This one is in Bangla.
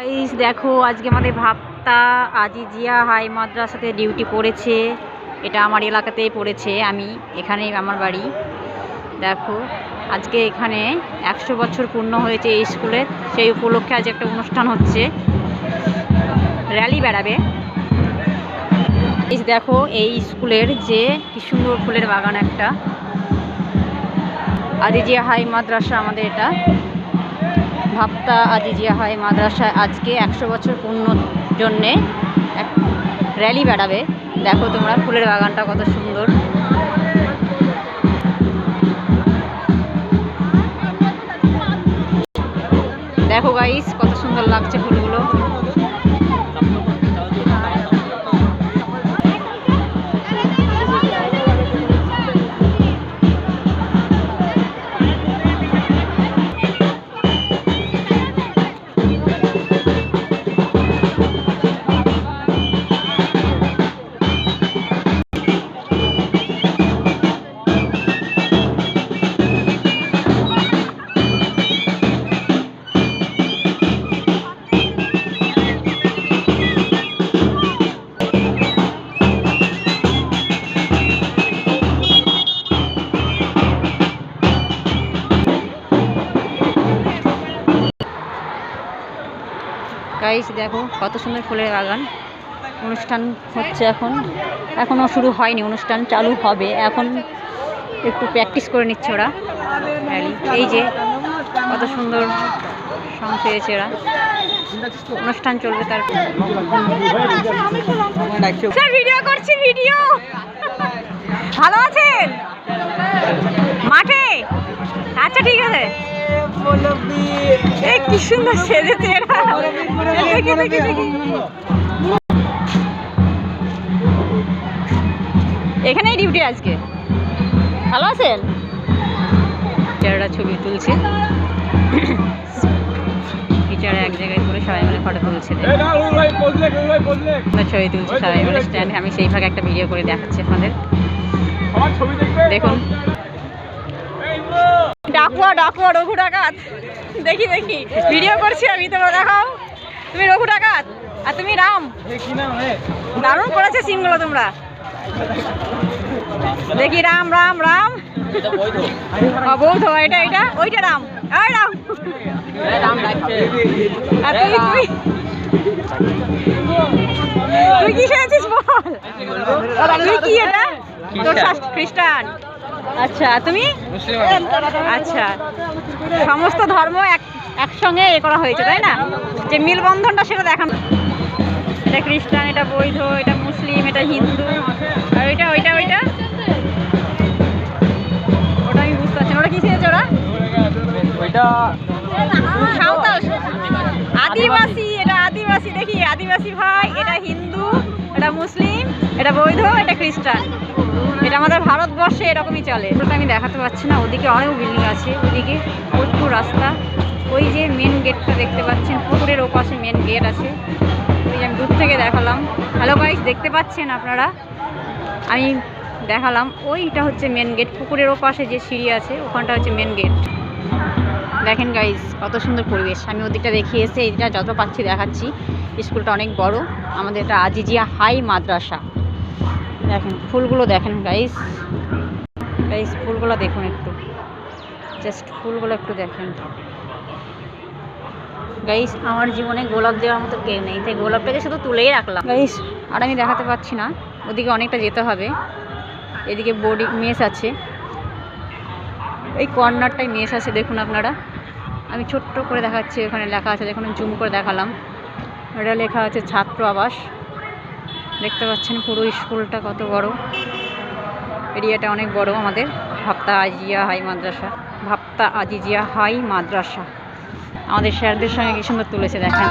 গাইস দেখো আজকে আমাদের ভাপ্তা আজিজিয়া হাই মাদ্রাসাতে ডিউটি পড়েছে। এটা আমার এলাকাতেই পড়েছে, আমি এখানেই আমার বাড়ি। দেখো আজকে এখানে 100 বছর পূর্ণ হয়েছে এই স্কুলের, সেই উপলক্ষে আজ একটা অনুষ্ঠান হচ্ছে, র্যালি বেড়াবে। দেখো এই স্কুলের যে কি সুন্দর ফুলের বাগান, একটা আজিজিয়া হাই মাদ্রাসা আমাদের এটা ভাপ্তা আজিজিয়া হাই মাদ্রাসায় আজকে 100 বছর পূর্ণ জন্যে এক র্যালি বেড়াবে। দেখো তোমরা ফুলের বাগানটা কত সুন্দর। দেখো গাইস কত সুন্দর লাগছে ফুলগুলো। গাইস দেখো কত সুন্দর ফুলের বাগান। অনুষ্ঠান হচ্ছে এখনও শুরু হয়নি, অনুষ্ঠান চালু হবে, এখন একটু প্র্যাকটিস করে নিচ্ছে ওরা। এই যে কত সুন্দর সং পেয়েছে ওরা, অনুষ্ঠান চলবে। তার ভিডিও করছি, ভিডিও। ভালো আছেন মাঠে? আচ্ছা ঠিক আছে। কি সুন্দর সেজেছে এরা। এখানেই ডিউটি আজকে। ভালো আছেন? টিচাররা ছবি তুলছে, টিচার এক জায়গায় করে সবাই মিলে ফটো তুলছে, ছবি তুলছে সবাই মিলে স্ট্যান্ড। আমি সেই ভাগে একটা ভিডিও করে দেখাচ্ছি আপনাদের, দেখুন। ডাকুয়া রঘু ডাকাত। দেখি ভিডিও করছি আমি, তোমরা দেখাও। তুমি রঘু ডাকাত আর তুমি রাম। দারুণ করেছে সিনগুলো তোমরা। দেখি রাম বৌদ্ধ, এটা ওইটা রাম। আর তুই কি খেয়েছিস বল? তুই কি এটা? তোর খ্রিস্টান? আচ্ছা তুমি? আচ্ছা, সমস্ত ধর্ম একসঙ্গে করা হয়েছে তাই না? যে মিলবন্ধনটা সেটা দেখানো। এটা খ্রিস্টান, এটা বৌদ্ধ, এটা মুসলিম, এটা হিন্দু, আর ওইটা ওটা আমি বুঝতে পারছি না। ওরা কি খেয়েছে? ওরা সাঁওতাল, আদিবাসী। এটা আদিবাসী, দেখি আদিবাসী ভাই। এটা হিন্দু, এটা মুসলিম, এটা বৌদ্ধ, এটা খ্রিস্টান। এটা আমাদের ভারতবর্ষে এরকমই চলে। ওটা আমি দেখাতে পাচ্ছি না, ওদিকে অনেক বিল্ডিং আছে, ওদিকে প্রচুর রাস্তা। ওই যে মেন গেটটা দেখতে পাচ্ছেন, পুকুরের ওপাশে মেন গেট আছে, ওই যে আমি দূর থেকে দেখালাম। হ্যালো গাইস, দেখতে পাচ্ছেন আপনারা? আমি দেখালাম, ওইটা হচ্ছে মেন গেট। পুকুরের ওপাশে যে সিঁড়ি আছে ওখানটা হচ্ছে মেন গেট। দেখেন গাইস কত সুন্দর পরিবেশ। আমি ওদিকটা দেখিয়ে এসে এটা যত পাচ্ছি দেখাচ্ছি। স্কুলটা অনেক বড়, আমাদের এটা আজিজিয়া হাই মাদ্রাসা। দেখেন ফুলগুলো, দেখেন গাইস ফুলগুলো দেখুন একটু, জাস্ট ফুলগুলো একটু দেখেন গাইস। আমার জীবনে গোলাপ দেওয়ার মতো কেউ নেই, তাই গোলাপটাকে শুধু তুলেই রাখলাম গাইস। আর আমি দেখাতে পাচ্ছি না, ওদিকে অনেকটা যেতে হবে। এদিকে বোর্ডিং মেস আছে, এই কর্নারটাই মেস আছে, দেখুন আপনারা। আমি ছোট্ট করে দেখাচ্ছি, ওখানে লেখা আছে, দেখুন জুম করে দেখালাম। এটা লেখা আছে ছাত্র আবাস। দেখতে পাচ্ছেন পুরো স্কুলটা কত বড়, এরিয়াটা অনেক বড়। আমাদের ভাপ্তা আজিজিয়া হাই মাদ্রাসা। আমাদের স্যারদের সঙ্গে কি সুন্দর তুলেছে দেখেন।